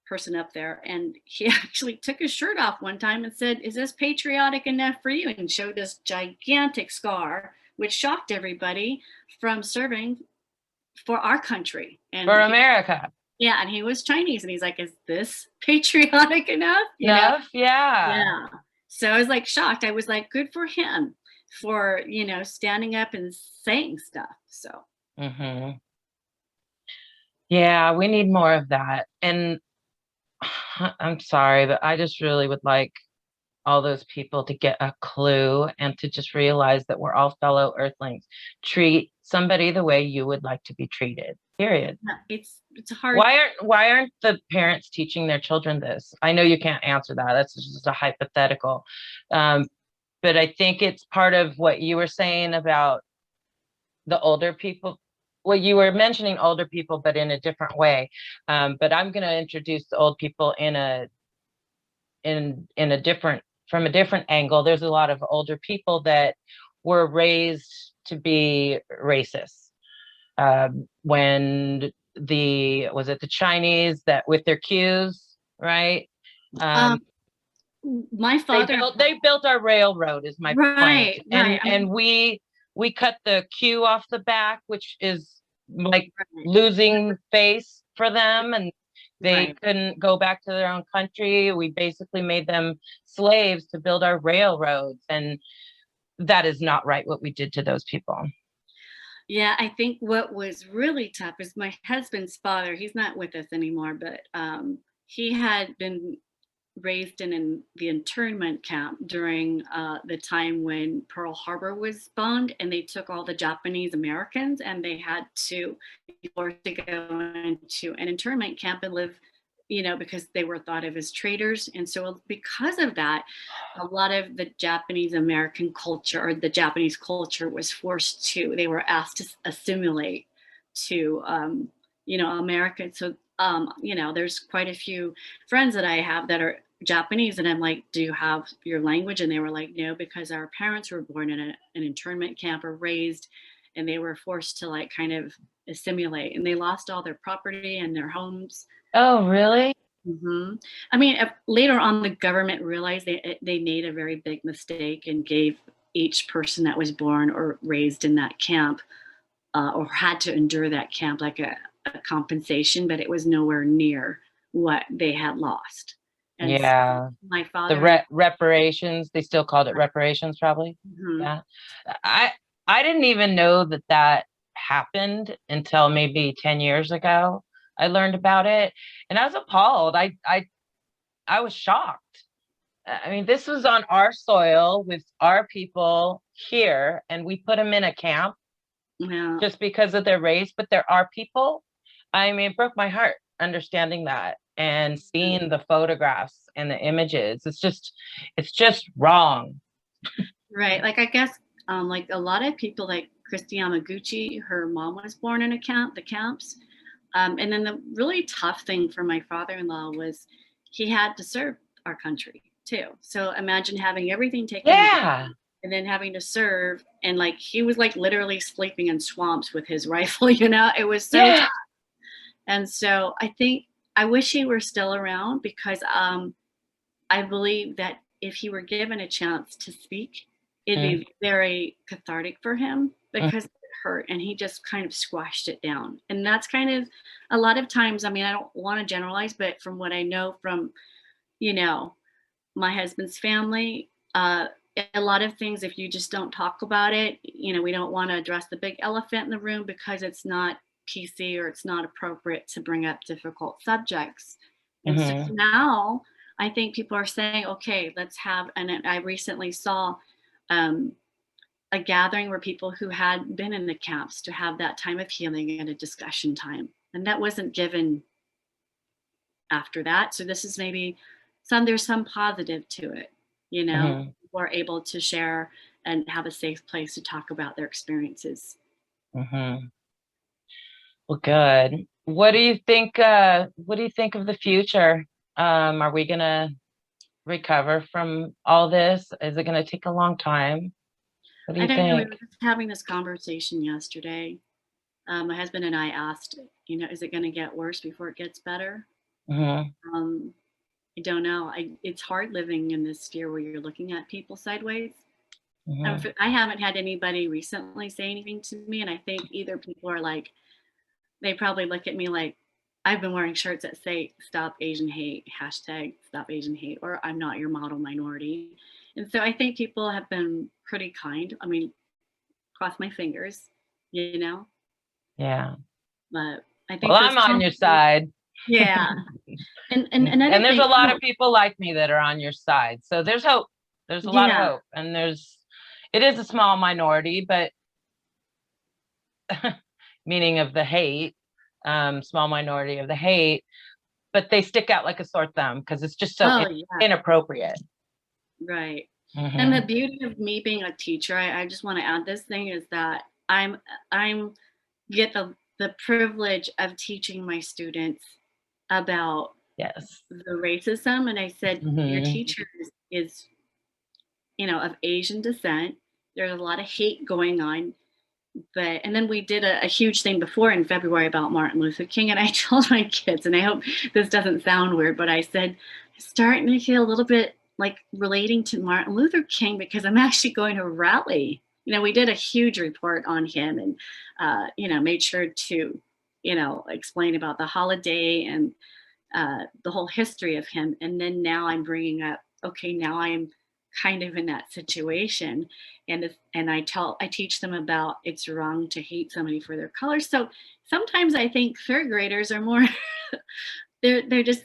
person up there. And he actually took his shirt off one time and said, "Is this patriotic enough for you?" And showed this gigantic scar, which shocked everybody, from serving for our country. And For America. yeah, and he was Chinese, and he's like, "Is this patriotic enough?" Enough? Yeah. Yeah. So I was like shocked. I was like, good for him for, standing up and saying stuff. So Hmm. Yeah, we need more of that. And I'm sorry, but I just really would like all those people to get a clue and to just realize that we're all fellow earthlings. Treat somebody the way you would like to be treated. Period. yeah, it's hard. Why aren't the parents teaching their children this? I know you can't answer that. That's just a hypothetical. Um, but I think it's part of what you were saying about the older people. Well, you were mentioning older people, but in a different way. But I'm going to introduce the old people in a different from a different angle. There's a lot of older people that were raised to be racist. When was it the Chinese that with their cues, right? Um, Um, my father, they built our railroad is my point. right, right. I And mean, we cut the queue off the back, which is like right, losing face for them, and they right. couldn't go back to their own country. We basically made them slaves to build our railroads, and that is not right what we did to those people. Yeah, I think what was really tough is my husband's father. He's not with us anymore, but he had been raised in the internment camp during the time when Pearl Harbor was bombed, and they took all the Japanese Americans, and they had to be forced to go into an internment camp and live, because they were thought of as traitors. And so, because of that, a lot of the Japanese American culture, or the Japanese culture, was they were asked to assimilate to America. So there's quite a few friends that I have that are Japanese, and I'm like, do you have your language? And they were like, no, because our parents were born in an internment camp or raised, and they were forced to like kind of assimilate, and they lost all their property and their homes. Oh, really? I mean, later on, the government realized they made a very big mistake and gave each person that was born or raised in that camp or had to endure that camp like a compensation, but it was nowhere near what they had lost. And so Yeah. my The father, reparations, they still called it reparations, probably. Mhm. Yeah. I I didn't even know that that happened until maybe 10 years ago. I learned about it and I was appalled. I was shocked. I mean, this was on our soil with our people here, and we put them in a camp Yeah, just because of their race, but they're our people. I mean, it broke my heart understanding that and seeing the photographs and the images. It's just wrong. right. Like I guess, like a lot of people, like Christina Ogawa, her mom was born in a camp, the camps. And then the really tough thing for my father-in-law was he had to serve our country too. So imagine having everything taken away Yeah. and then having to serve, and like he was like literally sleeping in swamps with his rifle. It was so Yeah. tough. And so I think I wish he were still around because I believe that if he were given a chance to speak, it'd Mm, be very cathartic for him mm, because it hurt and he just kind of squashed it down. And that's kind of a lot of times, I mean, I don't want to generalize, but from what I know from, you know, my husband's family, a lot of things, if you just don't talk about it, we don't want to address the big elephant in the room because it's not PC or it's not appropriate to bring up difficult subjects. And so mhm. now I think people are saying, okay, let's have, and I recently saw um, a gathering where people who had been in the camps to have that time of healing and a discussion time. And that wasn't given after that. So this is maybe there's some positive to it, Mhm. people are able to share and have a safe place to talk about their experiences. Mhm. Well, good. What do you think of the future? Are we gonna recover from all this? Is it gonna take a long time? What do I you don't know. We think? were just having this conversation yesterday. My husband and I asked, is it going to get worse before it gets better? Mhm. Um, I don't know. It's hard living in this sphere where you're looking at people sideways. Mhm. I haven't had anybody recently say anything to me, and I think either people are like, they probably look at me like I've been wearing shirts that say "Stop Asian Hate" hashtag Stop Asian Hate, or I'm not your model minority. And so I think people have been pretty kind. I mean, cross my fingers, you know. Yeah. But I Well, think those I'm on your conversations, side. yeah. And another And there's thing, a lot of people like me that are on your side. So there's hope. There's a lot of yeah, hope. And it is a small minority, but meaning of the hate, small minority of the hate, but they stick out like a sore thumb because it's just so oh yeah, inappropriate. right. And the Hmm. beauty of me being a teacher, I just want to add this thing is that I'm get the privilege of teaching my students about Yes. the racism. And I said, your Hmm. teacher is of Asian descent. There's a lot of hate going on. But and then we did a huge thing before in February about Martin Luther King, and I told my kids, and I hope this doesn't sound weird, but I said, starting to feel a little bit like relating to Martin Luther King because I'm actually going to a rally. We did a huge report on him and made sure to explain about the holiday and the whole history of him. And then now I'm bringing up, okay, now I'm kind of in that situation, and I teach them about it's wrong to hate somebody for their color. So sometimes I think third graders are more they're just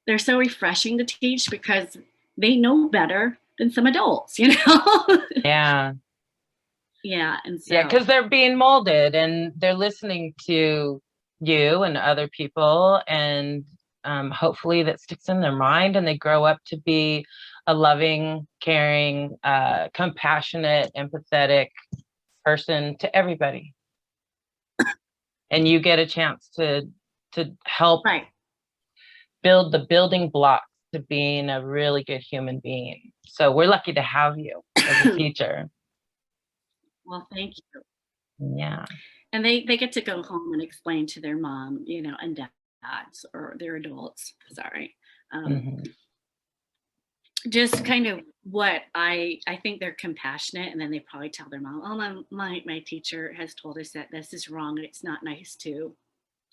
they're so refreshing to teach because they know better than some adults. Yeah. Yeah, and Yeah, so because they're being molded and they're listening to you and other people, and hopefully that sticks in their mind and they grow up to be a loving, caring, compassionate, empathetic person to everybody. and you get a chance to help Right. build the building blocks to being a really good human being. So we're lucky to have you as a teacher. Well, thank you. Yeah. And they get to go home and explain to their mom, you know, and dads or their adults. Sorry. Um, Mm-hmm. just kind of what I think they're compassionate, and then they probably tell their mom, oh, my teacher has told us that this is wrong and it's not nice to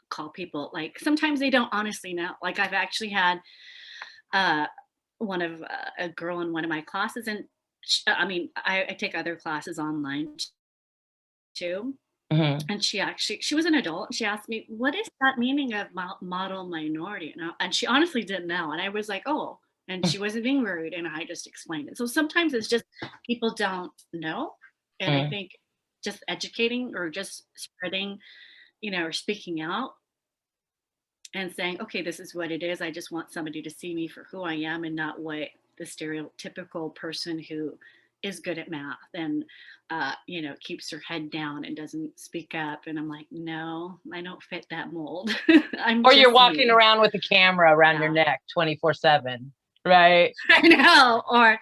call people, like sometimes they don't honestly know. Like I've actually had uh one of a girl in one of my classes, and I mean I take other classes online too, Mm-hmm. and she was an adult, and she asked me, what is that meaning of model minority, and she honestly didn't know, and I was like, oh, and she wasn't being rude, and I just explained it. So sometimes it's just people don't know, and I think just educating or just spreading, you know, or speaking out and saying, okay, this is what it is. I just want somebody to see me for who I am and not what the stereotypical person who is good at math and, you know, keeps her head down and doesn't speak up. And I'm like, no, I don't fit that mold. I'm Or you're just walking me. around with a camera around your Yeah. neck 24/7, right? I know. Or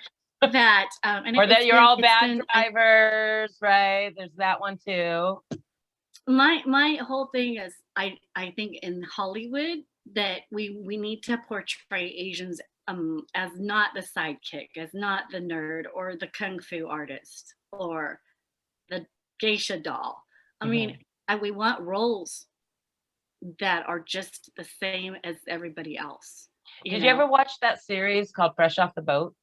that, and Or that you're all it's bad been, drivers, right? There's that one too. my whole thing is I think in Hollywood that we need to portray Asians as not the sidekick, as not the nerd or the kung fu artist or the geisha doll. I mean, Mm-hmm. we want roles that are just the same as everybody else. You Did you know, ever watch that series called Fresh Off the Boat?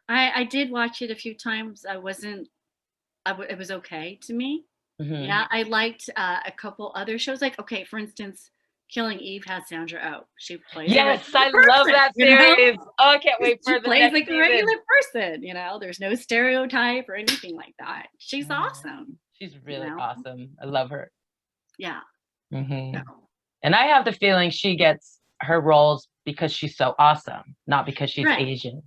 I did watch it a few times. I wasn't. It was okay to me. Mm-hmm. Yeah, I liked a couple other shows. Like, okay, for instance, Killing Eve has Sandra Oh. She plays a Yes, regular I love person, that you know? series. Oh, I can't wait She for the plays next like a season. regular person, you know? There's no stereotype or anything like that. She's Mhm. awesome, She's you really know? awesome. I love her. Yeah. Hmm. So, And I have the feeling she gets her roles because she's so awesome, not because she's right. Asian.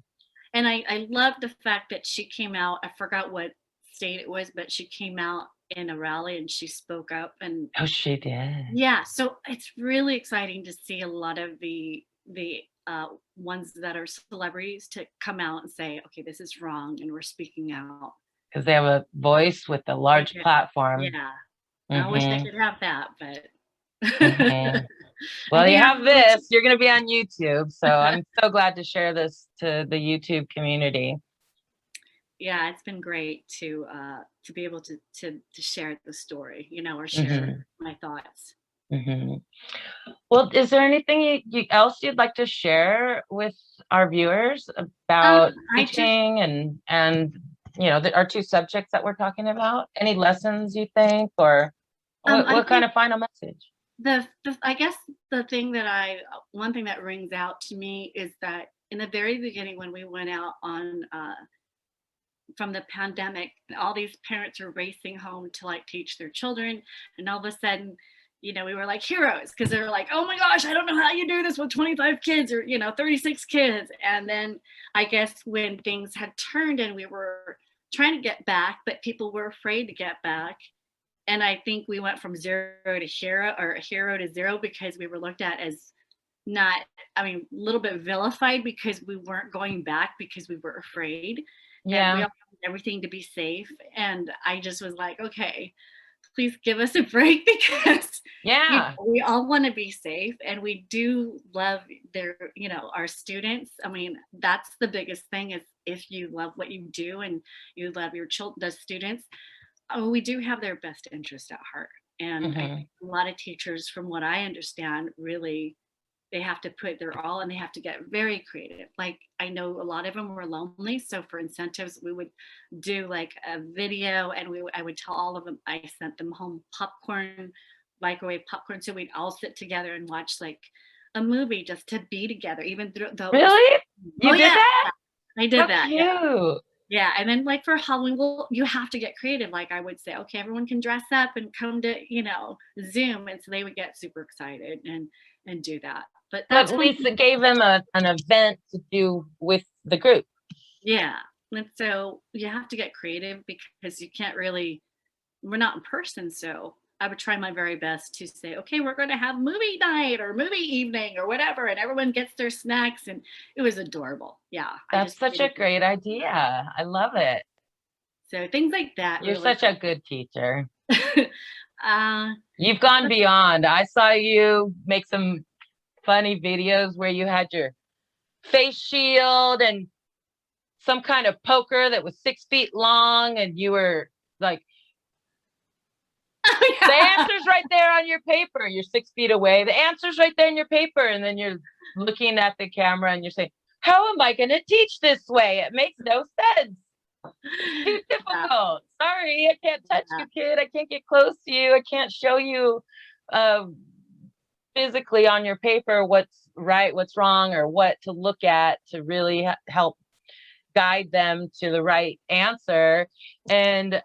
And I love the fact that she came out. I forgot what state it was, but she came out in a rally and she spoke up. And Oh, she did. yeah, so it's really exciting to see a lot of the ones that are celebrities to come out and say, okay, this is wrong, and we're speaking out. Because they have a voice with a They large do. platform. Yeah, I wish I Hmm. could have that, but Hmm. I Well, you think have everyone this. You're going to be on YouTube. So I'm so glad to share this to the YouTube community. yeah, it's been great to be able to share the story, you know, or share Hmm. my thoughts. Hmm. Well, is there anything else you'd like to share with our viewers about I just teaching and our two subjects that we're talking about? Any lessons you think, or I what kind think of final message? the I guess the thing that I one thing that rings out to me is that in the very beginning when we went out on from the pandemic, all these parents are racing home to like teach their children, and all of a sudden, you know, we were like heroes because they were like, oh my gosh, I don't know how you do this with 25 kids or, you know, 36 kids. And then I guess when things had turned and we were trying to get back, but people were afraid to get back, and I think we went from zero to hero, or hero to zero, because we were looked at as not, I mean, a little bit vilified because we weren't going back because we were afraid, and we Yeah, all wanted everything to be safe. And I just was like, okay, please give us a break because you yeah. know, we all want to be safe, and we do love their, you know, our students. I mean, that's the biggest thing is if you love what you do and you love your children, the students, oh, we do have their best interest at heart. And I Hmm. think a lot of teachers, from what I understand, really they have to put their all and they have to get very creative. Like I know a lot of them were lonely, so for incentives, we would do like a video, and I would tell all of them I sent them home popcorn, microwave popcorn, so we'd all sit together and watch like a movie just to be together, even though it was. Really? Oh You did yeah, that? I How did that. Yeah. cute. Yeah, and then like for Halloween, well, you have to get creative. Like I would say, okay, everyone can dress up and come to, you know, Zoom, and so they would get super excited and do that. But But that's at one least thing. it gave them an event to do with the group. Yeah, and so you have to get creative because you can't really. We're not in person, so I would try my very best to say, okay, we're going to have movie night or movie evening or whatever. And everyone gets their snacks. And it was adorable. Yeah. I That's just, such a great idea. I love it. so things like that You're really such a good teacher. help. uh, You've gone beyond. I saw you make some funny videos where you had your face shield and some kind of poker that was 6 feet long, and you were like, oh, the yeah. answer's right there on your paper. You're 6 feet away. The answer's right there in your paper. And then you're looking at the camera and you're saying, how am I going to teach this way? It makes no sense. Too Yeah. difficult. Sorry, I can't touch Yeah. you, kid. I can't get close to you. I can't show you uh, physically on your paper what's right, what's wrong, or what to look at to really help guide them to the right answer. And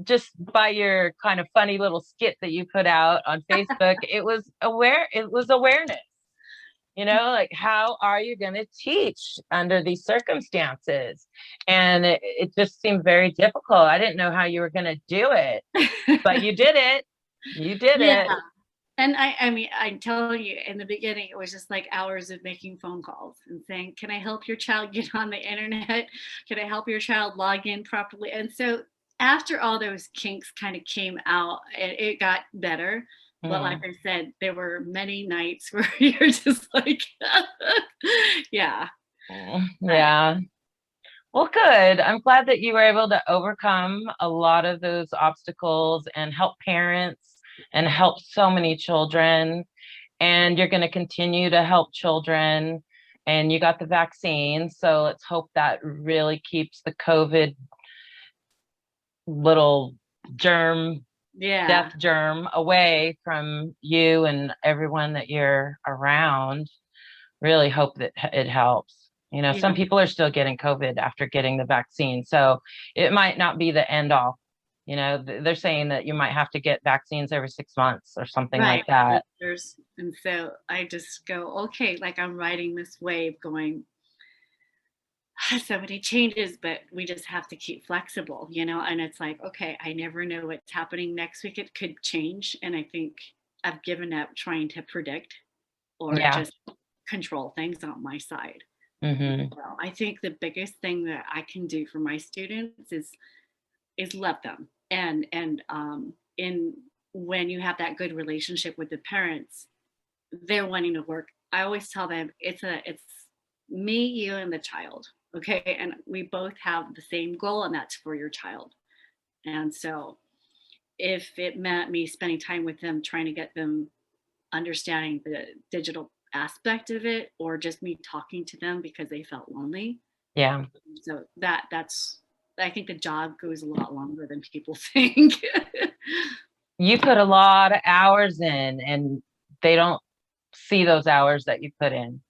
just by your kind of funny little skit that you put out on Facebook, it was awareness. Like, how are you going to teach under these circumstances? And it just seemed very difficult. I didn't know how you were going to do it, but you did it. You did Yeah. it. And I mean, I'm telling you, in the beginning, it was just like hours of making phone calls and saying, can I help your child get on the internet? Can I help your child log in properly? And so after all those kinks kind of came out, it got better. But like Mm. I said, there were many nights where you're just like, yeah. But Yeah. Well, good. I'm glad that you were able to overcome a lot of those obstacles and help parents and help so many children. And you're going to continue to help children. And you got the vaccine. So let's hope that really keeps the COVID little germ, yeah, death germ away from you and everyone that you're around. Really hope that it helps. yeah, Some people are still getting COVID after getting the vaccine. So it might not be the end all. They're saying that you might have to get vaccines every 6 months or something right. like that. And so I just go, okay, like I'm riding this wave going, so many changes, but we just have to keep flexible, and it's like, okay, I never know what's happening next week. It could change. And I think I've given up trying to predict or Yeah. just control things on my side. Hmm. Well, I think the biggest thing that I can do for my students is love them. And in when you have that good relationship with the parents, they're wanting to work. I always tell them it's me, you, and the child. Okay. And we both have the same goal, and that's for your child. And so if it meant me spending time with them, trying to get them understanding the digital aspect of it, or just me talking to them because they felt lonely. Yeah. So that's I think the job goes a lot longer than people think. You put a lot of hours in, and they don't see those hours that you put in,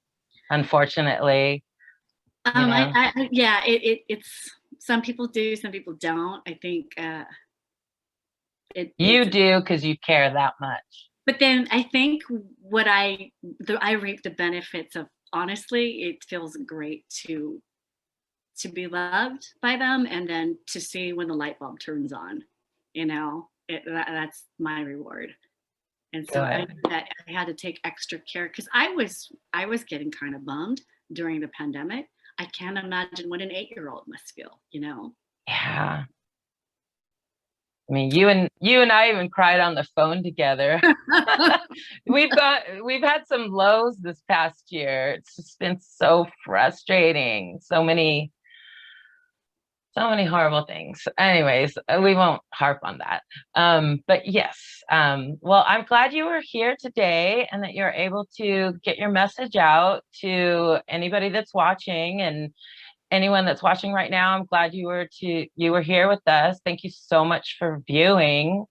unfortunately. Yeah, it's some people do, some people don't. I think You it's do because you care that much. but then I think I reap the benefits of, honestly, it feels great to be loved by them, and then to see when the light bulb turns on. That's my reward. And so I Good. knew that I had to take extra care because I was getting kind of bummed during the pandemic. I can't imagine what an 8-year-old must feel. Yeah. I mean, you and I even cried on the phone together. We've had some lows this past year. It's just been so frustrating. So many horrible things. Anyways, we won't harp on that. But yes, well, I'm glad you were here today and that you're able to get your message out to anybody that's watching, and anyone that's watching right now. I'm glad you were here with us. Thank you so much for viewing.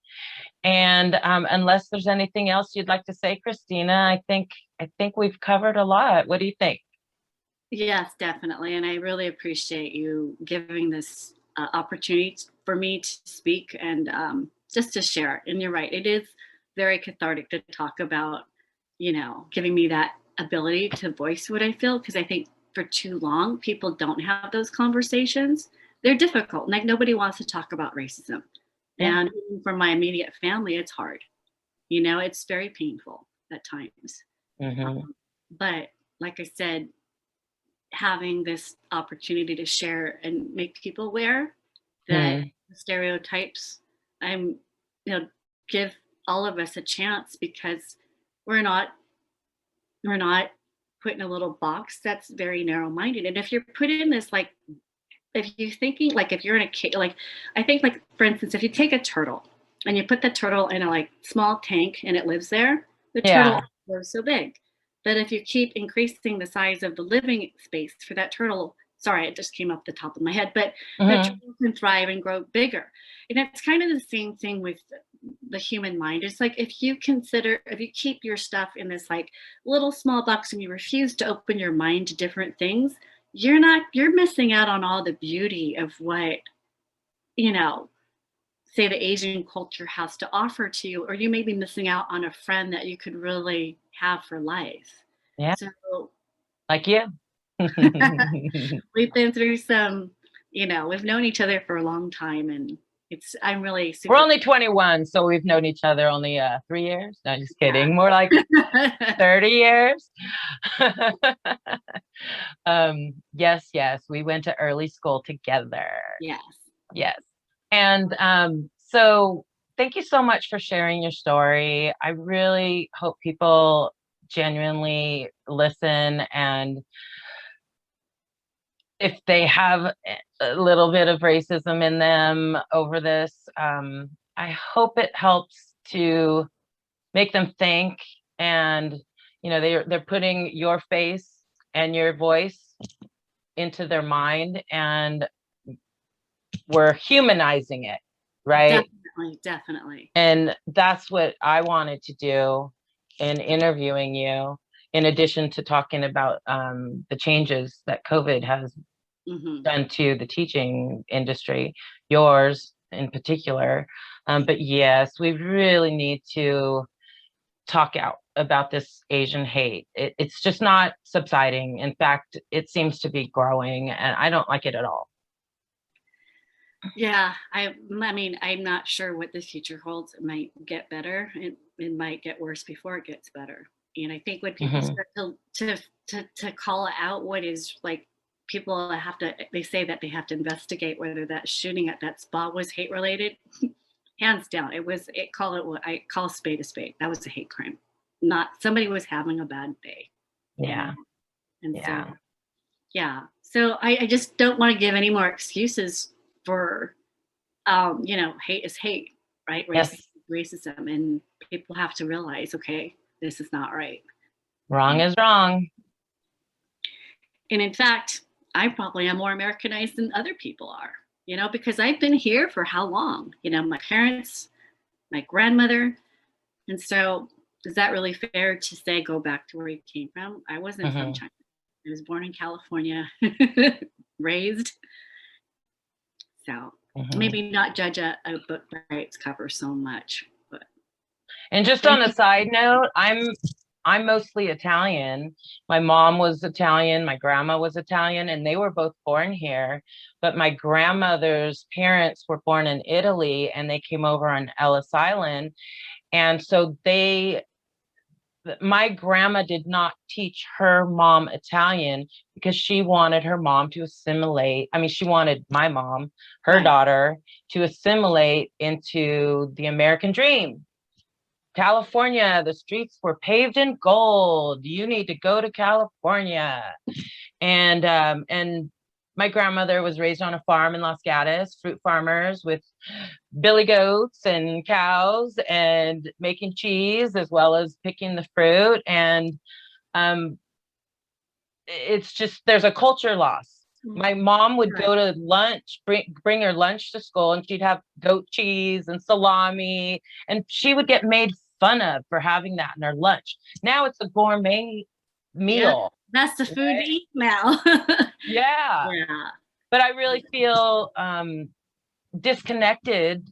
And unless there's anything else you'd like to say, Christina, I think we've covered a lot. What do you think? Yes, definitely. And I really appreciate you giving this opportunity for me to speak and just to share. And you're right, it is very cathartic to talk about, giving me that ability to voice what I feel. Because I think for too long, people don't have those conversations. They're difficult. Like nobody wants to talk about racism. Yeah. And even for my immediate family, it's hard. You know, it's very painful at times. Hmm. But like I said, having this opportunity to share and make people aware that Hmm. the stereotypes, I'm, you know, give all of us a chance because we're not we're not put in a little box that's very narrow minded. And if you're put in this, like, if you're thinking, like, if you're in a cage, like, I think, like, for instance, if you take a turtle and you put the turtle in a, like, small tank and it lives there, the turtle Yeah. grows so big. But if you keep increasing the size of the living space for that turtle, sorry, it just came up the top of my head, but the Hmm. turtle can thrive and grow bigger. And it's kind of the same thing with the human mind. It's like, if you consider, if you keep your stuff in this, like, little small box and you refuse to open your mind to different things, you're missing out on all the beauty of what, you know, say the Asian culture has to offer to you, or you may be missing out on a friend that you could really have for life. Yeah. So Like you. we've been through some, we've known each other for a long time, and I'm really We're super. only 21, so we've known each other only 3 years. No, just Yeah. kidding. More like 30 years. Yes, yes. We went to early school together. Yes. Yes. And so thank you so much for sharing your story. I really hope people genuinely listen, and if they have a little bit of racism in them over this, I hope it helps to make them think. And they're putting your face and your voice into their mind, and we're humanizing it, right? Definitely, definitely. And that's what I wanted to do in interviewing you, in addition to talking about the changes that COVID has Hmm. done to the teaching industry, yours in particular. But yes, we really need to talk out about this Asian hate. It's just not subsiding. In fact, it seems to be growing, and I don't like it at all. Yeah, I mean, I'm not sure what the future holds. It might get better. It might get worse before it gets better. And I think when people Hmm. start to call out what is, like, people have to, they say that they have to investigate whether that shooting at that spa was hate related. Hands down, call it what I call a spade a spade. That was a hate crime. Not somebody was having a bad day, you know. Yeah, And so, yeah. yeah. So I just don't want to give any more excuses for, hate is hate, right? Racism Yes, is racism, and people have to realize, okay, this is not right. wrong is wrong. And in fact, I probably am more Americanized than other people are, because I've been here for how long? My parents, my grandmother. And so, is that really fair to say go back to where you came from? I wasn't from Hmm. China. I was born in California, raised. So Hmm. maybe not judge a book by its cover so much. But And just thank on a you. side note, I'm mostly Italian. My mom was Italian, my grandma was Italian, and they were both born here. But my grandmother's parents were born in Italy, and they came over on Ellis Island. And so my grandma did not teach her mom Italian because she wanted her mom to assimilate. I mean, she wanted my mom, her Right. daughter, to assimilate into the American dream. California, the streets were paved in gold. You need to go to California. And my grandmother was raised on a farm in Los Gatos, fruit farmers with billy goats and cows, and making cheese as well as picking the fruit. And um, it's just, there's a culture loss. My mom would Right. go to lunch, bring her lunch to school, and she'd have goat cheese and salami, and she would get made fun of for having that in her lunch. Now it's a gourmet Yep. meal, That's the food to right? eat now. Yeah. Yeah. But I really feel disconnected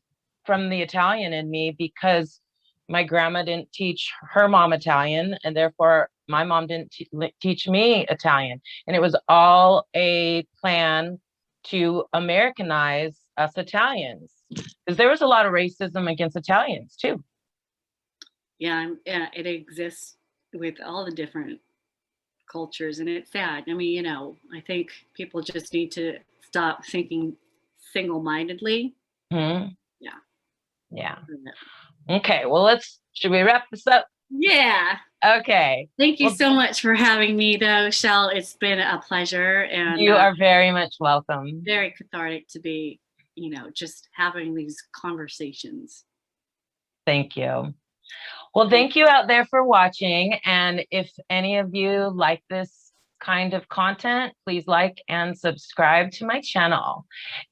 from the Italian in me because my grandma didn't teach her mom Italian, and therefore my mom didn't teach me Italian. And it was all a plan to Americanize us Italians. Because there was a lot of racism against Italians too. Yeah, it exists with all the different cultures, and it's sad. I mean, I think people just need to stop thinking single-mindedly. Hmm. Yeah. Yeah. Okay. Well, should we wrap this up? Yeah. Okay. Thank you Well, so much for having me, though, Shell. It's been a pleasure, and you are very much welcome. very cathartic to be, just having these conversations. Thank you. Well, thank you out there for watching. And if any of you like this kind of content, please like and subscribe to my channel.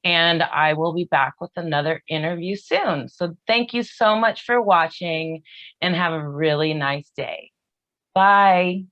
And I will be back with another interview soon. So thank you so much for watching and have a really nice day. Bye.